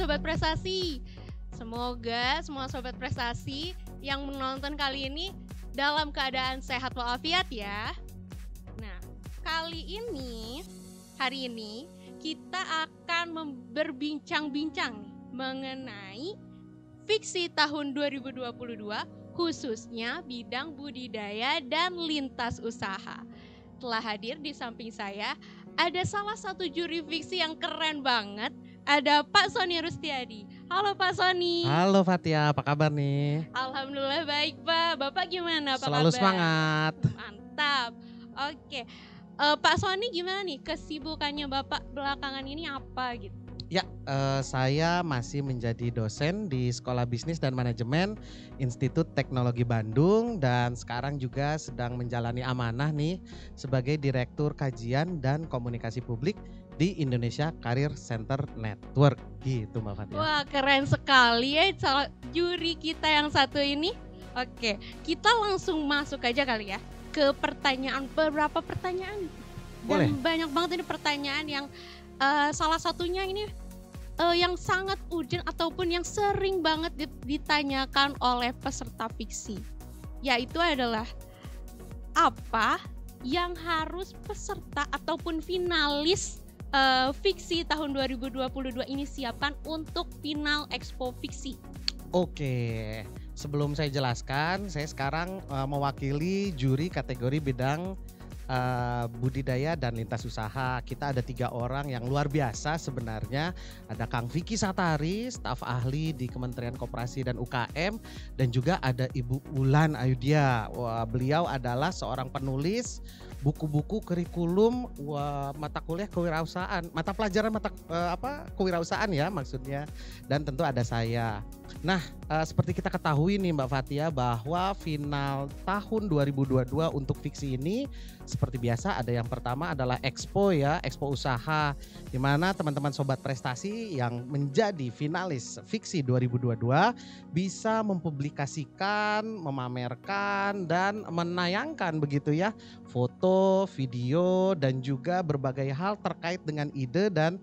Sobat Prestasi. Semoga semua Sobat Prestasi yang menonton kali ini dalam keadaan sehat walafiat ya. Nah, hari ini kita akan berbincang-bincang nih mengenai fiksi tahun 2022 khususnya bidang budidaya dan lintas usaha. Telah hadir di samping saya ada salah satu juri fiksi yang keren banget. Ada Pak Sony Rustiadi. Halo Pak Sony. Halo Fatia, apa kabar nih? Alhamdulillah baik Pak. Bapak gimana? Apa Selalu kabar? semangat. Mantap. Oke. Pak Sony gimana nih kesibukannya Bapak belakangan ini apa gitu? Ya, saya masih menjadi dosen di Sekolah Bisnis dan Manajemen Institut Teknologi Bandung dan sekarang juga sedang menjalani amanah nih sebagai Direktur Kajian dan Komunikasi Publik di Indonesia Career Center Network gitu Mbak Fatia. Wah keren sekali ya juri kita yang satu ini. Oke, kita langsung masuk aja kali ya ke beberapa pertanyaan. Boleh. Dan banyak banget ini pertanyaan yang salah satunya ini yang sangat urgent ataupun yang sering banget ditanyakan oleh peserta fiksi. Yaitu adalah apa yang harus peserta ataupun finalis fiksi tahun 2022 ini siapkan untuk final Expo Fiksi. Oke, sebelum saya jelaskan, saya sekarang mewakili juri kategori bidang budidaya dan lintas usaha. Kita ada 3 orang yang luar biasa sebenarnya. Ada Kang Vicky Satari, staf ahli di Kementerian Koperasi dan UKM, dan juga ada Ibu Ulan Ayudya. Wah, beliau adalah seorang penulis buku-buku kurikulum mata kuliah kewirausahaan, mata pelajaran kewirausahaan ya maksudnya, dan tentu ada saya. Nah, seperti kita ketahui nih Mbak Fatia bahwa final tahun 2022 untuk fiksi ini seperti biasa ada yang pertama adalah Expo ya, Expo Usaha, di mana teman-teman Sobat Prestasi yang menjadi finalis fiksi 2022 bisa mempublikasikan, memamerkan dan menayangkan begitu ya foto, video dan juga berbagai hal terkait dengan ide dan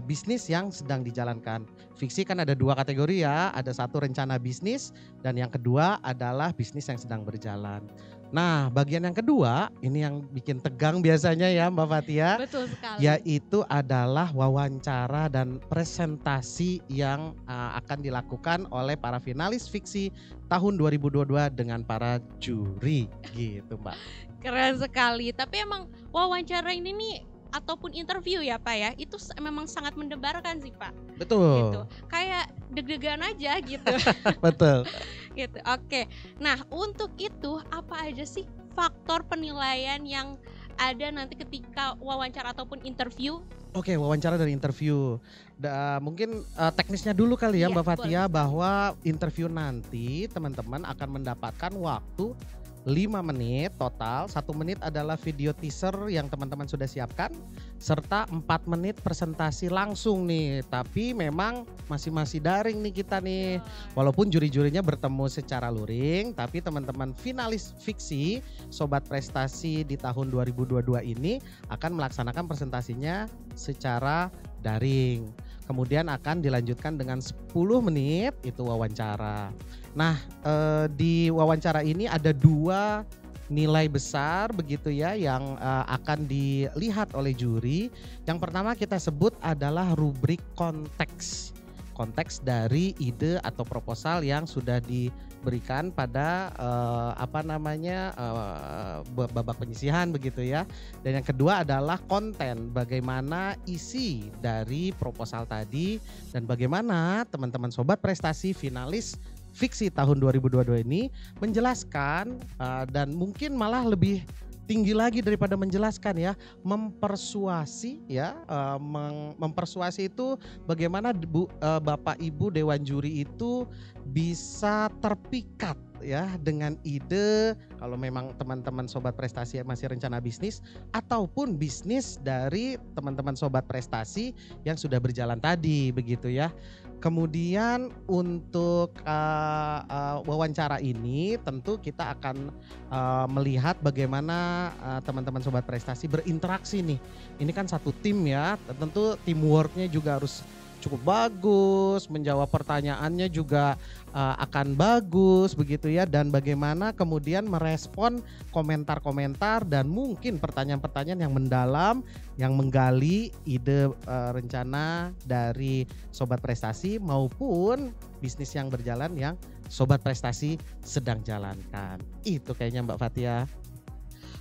bisnis yang sedang dijalankan. Fiksi kan ada 2 kategori ya, ada satu rencana bisnis dan yang kedua adalah bisnis yang sedang berjalan. Nah, bagian yang kedua ini yang bikin tegang biasanya ya Mbak Fatia. Betul sekali. Yaitu adalah wawancara dan presentasi yang akan dilakukan oleh para finalis fiksi tahun 2022 dengan para juri gitu Mbak. Keren sekali. Tapi emang wawancara ini nih ataupun interview ya Pak ya, itu memang sangat mendebarkan sih Pak. Betul. Gitu. Kayak deg-degan aja gitu. Betul. Gitu. Oke. Nah, untuk itu apa aja sih faktor penilaian yang ada nanti ketika wawancara ataupun interview? Oke, wawancara dan interview. Mungkin teknisnya dulu kali ya Iya, Mbak Fatia, boleh. bahwa interview nanti teman-teman akan mendapatkan waktu 5 menit total. 1 menit adalah video teaser yang teman-teman sudah siapkan, serta 4 menit presentasi langsung nih. Tapi memang masih daring nih kita nih. Walaupun juri-jurinya bertemu secara luring, tapi teman-teman finalis fiksi Sobat Prestasi di tahun 2022 ini akan melaksanakan presentasinya secara daring. Kemudian akan dilanjutkan dengan 10 menit itu wawancara. Nah, di wawancara ini ada 2 nilai besar begitu ya yang akan dilihat oleh juri. Yang pertama kita sebut adalah rubrik konteks. Konteks dari ide atau proposal yang sudah diberikan pada babak penyisihan begitu ya. Dan yang kedua adalah konten, bagaimana isi dari proposal tadi dan bagaimana teman-teman Sobat Prestasi finalis fiksi tahun 2022 ini menjelaskan dan mungkin malah lebih tinggi lagi daripada menjelaskan ya, mempersuasi ya, mempersuasi itu bagaimana Bapak Ibu Dewan Juri itu bisa terpikat ya dengan ide, kalau memang teman-teman Sobat Prestasi masih rencana bisnis ataupun bisnis dari teman-teman Sobat Prestasi yang sudah berjalan tadi begitu ya. Kemudian untuk wawancara ini tentu kita akan melihat bagaimana teman-teman Sobat Prestasi berinteraksi nih. Ini kan satu tim ya, tentu teamworknya juga harus cukup bagus, menjawab pertanyaannya juga akan bagus begitu ya, dan bagaimana kemudian merespon komentar-komentar dan mungkin pertanyaan-pertanyaan yang mendalam yang menggali ide rencana dari sobat prestasi maupun bisnis yang berjalan yang sobat prestasi sedang jalankan. Itu kayaknya Mbak Fatia.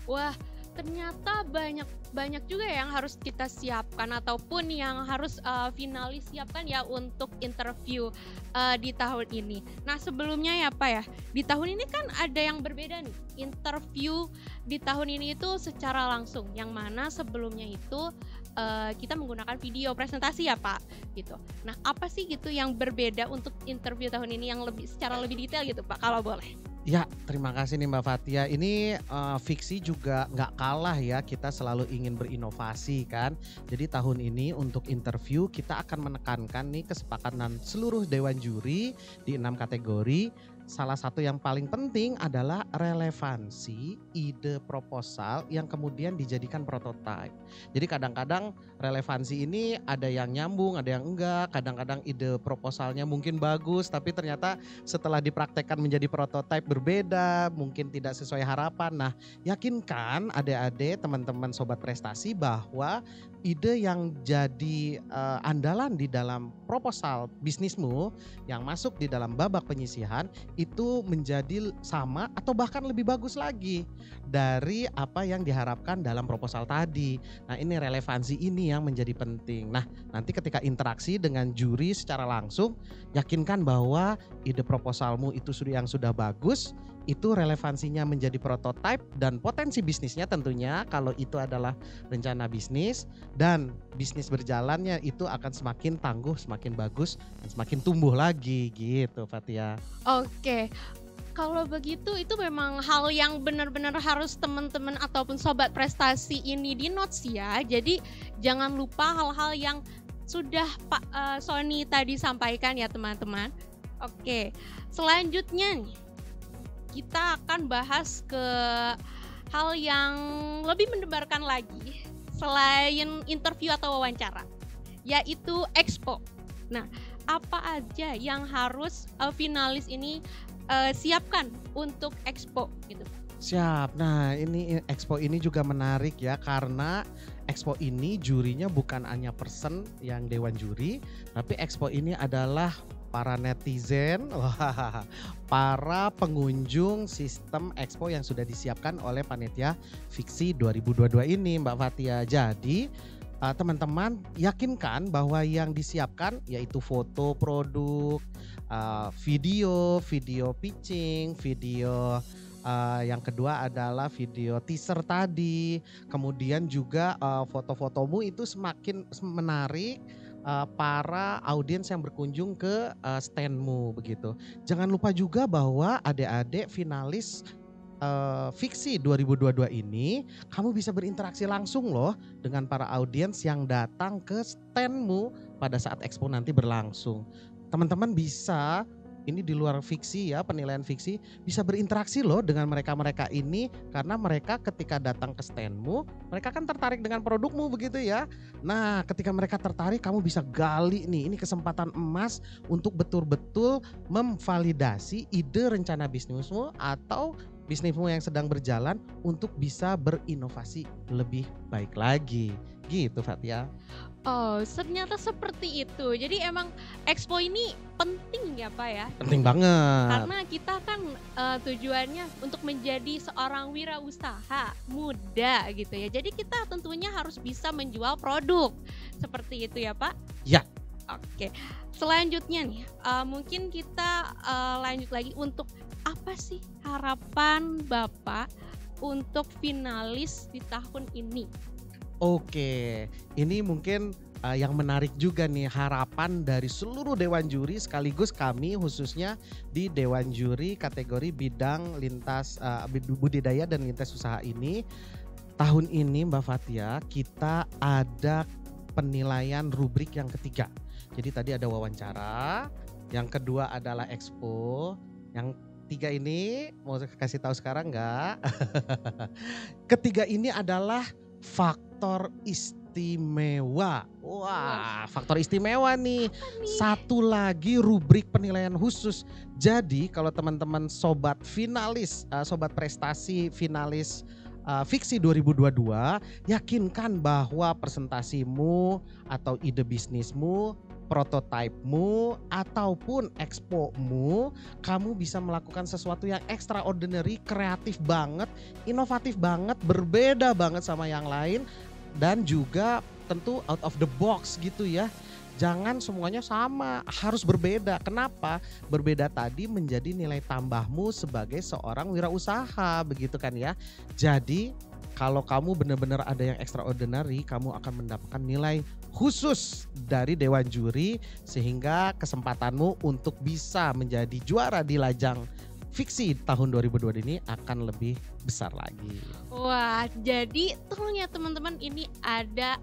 Wah, ternyata banyak banyak juga yang harus kita siapkan ataupun yang harus finalis siapkan ya untuk interview di tahun ini. Nah, sebelumnya ya Pak ya, di tahun ini kan ada yang berbeda nih. Interview di tahun ini itu secara langsung, yang mana sebelumnya itu kita menggunakan video presentasi ya Pak gitu. Nah, apa sih gitu yang berbeda untuk interview tahun ini yang secara lebih detail gitu Pak kalau boleh? Ya, terima kasih nih Mbak Fatia. Ini fiksi juga nggak kalah ya, kita selalu ingin berinovasi kan. Jadi tahun ini untuk interview kita akan menekankan nih kesepakatan seluruh dewan juri di 6 kategori. Salah satu yang paling penting adalah relevansi ide proposal yang kemudian dijadikan prototipe. Jadi kadang-kadang relevansi ini ada yang nyambung, ada yang enggak. Kadang-kadang ide proposalnya mungkin bagus tapi ternyata setelah dipraktekkan menjadi prototipe berbeda, mungkin tidak sesuai harapan. Nah, yakinkan adik-adik, teman-teman sobat prestasi bahwa ide yang jadi andalan di dalam proposal bisnismu yang masuk di dalam babak penyisihan itu menjadi sama atau bahkan lebih bagus lagi dari apa yang diharapkan dalam proposal tadi. Nah, ini relevansi ini yang menjadi penting. Nah, nanti ketika interaksi dengan juri secara langsung, yakinkan bahwa ide proposalmu itu yang sudah bagus, itu relevansinya menjadi prototipe dan potensi bisnisnya tentunya kalau itu adalah rencana bisnis dan bisnis berjalannya itu akan semakin tangguh, semakin bagus dan semakin tumbuh lagi gitu Fatia. Oke. Kalau begitu itu memang hal yang benar-benar harus teman-teman ataupun sobat prestasi ini di notes ya. Jadi jangan lupa hal-hal yang sudah Pak Sony tadi sampaikan ya teman-teman. Oke, selanjutnya nih kita akan bahas ke hal yang lebih mendebarkan lagi selain interview atau wawancara, yaitu expo. Nah, apa aja yang harus finalis ini siapkan untuk expo gitu? Siap. Nah, ini expo ini juga menarik ya karena expo ini jurinya bukan hanya person yang dewan juri, tapi expo ini adalah para netizen, para pengunjung sistem expo yang sudah disiapkan oleh panitia fiksi 2022 ini Mbak Fatia. Jadi teman-teman yakinkan bahwa yang disiapkan yaitu foto produk, video pitching, video yang kedua adalah video teaser tadi, kemudian juga foto-fotomu itu semakin menarik para audiens yang berkunjung ke standmu begitu. Jangan lupa juga bahwa adik-adik finalis fiksi 2022 ini kamu bisa berinteraksi langsung loh dengan para audiens yang datang ke standmu pada saat expo nanti berlangsung. Teman-teman bisa, ini di luar fiksi ya, penilaian fiksi, bisa berinteraksi loh dengan mereka-mereka ini karena mereka ketika datang ke standmu, mereka kan tertarik dengan produkmu begitu ya. Nah, ketika mereka tertarik kamu bisa gali nih, ini kesempatan emas untuk betul-betul memvalidasi ide rencana bisnismu atau bisnismu yang sedang berjalan untuk bisa berinovasi lebih baik lagi. Gitu Fatia. Oh, ternyata seperti itu. Jadi emang expo ini penting ya Pak ya? Penting banget. Karena kita kan tujuannya untuk menjadi seorang wirausaha muda gitu ya. Jadi kita tentunya harus bisa menjual produk. Seperti itu ya Pak? Ya. Oke. Selanjutnya nih, mungkin kita lanjut lagi untuk apa sih harapan Bapak untuk finalis di tahun ini? Oke, ini mungkin yang menarik juga nih harapan dari seluruh dewan juri sekaligus kami khususnya di dewan juri kategori bidang lintas budidaya dan lintas usaha ini. Tahun ini Mbak Fatia kita ada penilaian rubrik yang ketiga. Jadi tadi ada wawancara, yang kedua adalah expo, yang tiga ini mau kasih tahu sekarang enggak? Ketiga ini adalah faktor istimewa. Wah, faktor istimewa nih. Satu lagi rubrik penilaian khusus. Jadi kalau teman-teman sobat finalis, sobat prestasi finalis Fiksi 2022, yakinkan bahwa presentasimu atau ide bisnismu, prototipemu ataupun expomu, kamu bisa melakukan sesuatu yang extraordinary, kreatif banget, inovatif banget, berbeda banget sama yang lain, dan juga tentu out of the box gitu ya. Jangan semuanya sama, harus berbeda. Kenapa? Berbeda tadi menjadi nilai tambahmu sebagai seorang wirausaha, begitu kan ya. Jadi kalau kamu benar-benar ada yang extraordinary, kamu akan mendapatkan nilai khusus dari Dewan Juri, sehingga kesempatanmu untuk bisa menjadi juara di Lajang Fiksi tahun 2022 ini akan lebih besar lagi. Wah, jadi tolong ya teman-teman, ini ada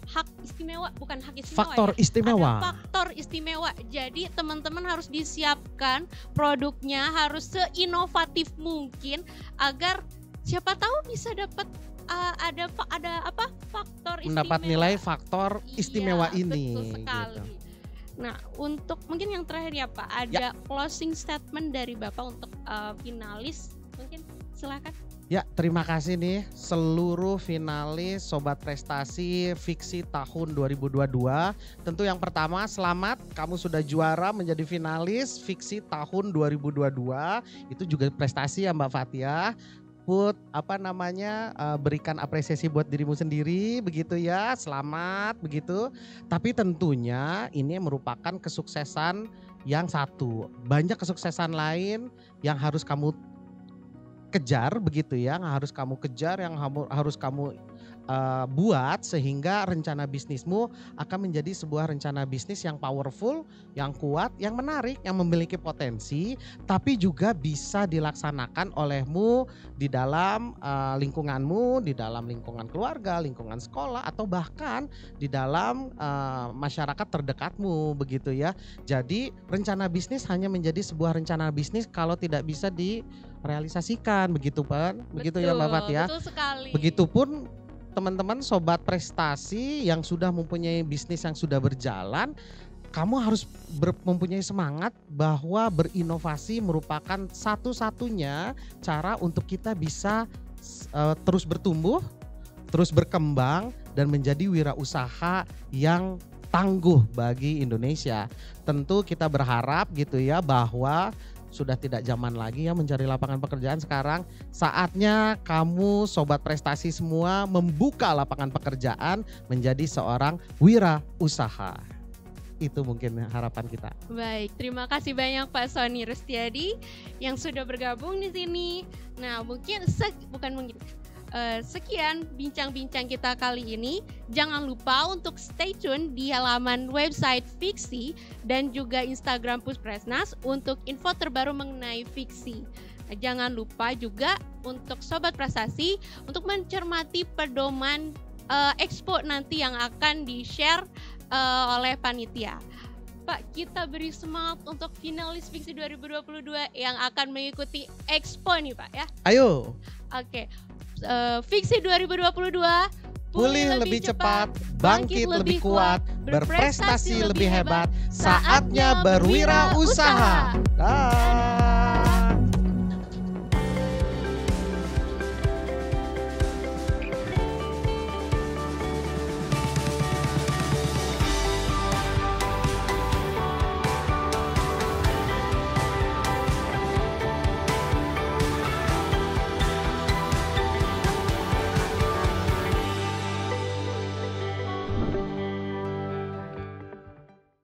hak istimewa, bukan hak istimewa, faktor ya. istimewa. Ada faktor istimewa. Jadi teman-teman harus disiapkan produknya, harus seinovatif mungkin agar siapa tahu bisa dapat ada apa faktor istimewa. Mendapat nilai faktor istimewa ini. Betul sekali. Gitu. Nah, untuk mungkin yang terakhir ya Pak, ada closing statement dari Bapak untuk finalis, mungkin silakan. Ya, terima kasih nih seluruh finalis Sobat Prestasi Fiksi tahun 2022. Tentu yang pertama, selamat, kamu sudah juara menjadi finalis Fiksi tahun 2022. Itu juga prestasi ya Mbak Fathia. Berikan apresiasi buat dirimu sendiri begitu ya, selamat begitu. Tapi tentunya ini merupakan kesuksesan yang satu. Banyak kesuksesan lain yang harus kamu kejar begitu ya, yang harus kamu kejar, yang harus kamu buat sehingga rencana bisnismu akan menjadi sebuah rencana bisnis yang powerful, yang kuat, yang menarik, yang memiliki potensi, tapi juga bisa dilaksanakan olehmu di dalam lingkunganmu, di dalam lingkungan keluarga, lingkungan sekolah, atau bahkan di dalam masyarakat terdekatmu begitu ya. Jadi rencana bisnis hanya menjadi sebuah rencana bisnis kalau tidak bisa direalisasikan begitu Pak, begitu ya Mbak Fathia. Betul sekali. Begitupun teman-teman sobat prestasi yang sudah mempunyai bisnis yang sudah berjalan, kamu harus mempunyai semangat bahwa berinovasi merupakan satu-satunya cara untuk kita bisa terus bertumbuh, terus berkembang dan menjadi wirausaha yang tangguh bagi Indonesia. Tentu kita berharap gitu ya bahwa sudah tidak zaman lagi ya mencari lapangan pekerjaan. Sekarang saatnya kamu sobat prestasi semua membuka lapangan pekerjaan menjadi seorang wirausaha. Itu mungkin harapan kita. Baik, terima kasih banyak Pak Sony Rustiadi yang sudah bergabung di sini. Nah, mungkin sekian bincang-bincang kita kali ini. Jangan lupa untuk stay tune di halaman website Fiksi dan juga Instagram Puspresnas untuk info terbaru mengenai Fiksi. Nah, jangan lupa juga untuk sobat prestasi untuk mencermati pedoman expo nanti yang akan di-share oleh panitia. Pak, kita beri semangat untuk finalis Fiksi 2022 yang akan mengikuti expo nih Pak ya. Ayo. Oke. Fiksi 2022 pulih lebih cepat, bangkit lebih kuat, berprestasi lebih hebat, saatnya berwirausaha. Dah.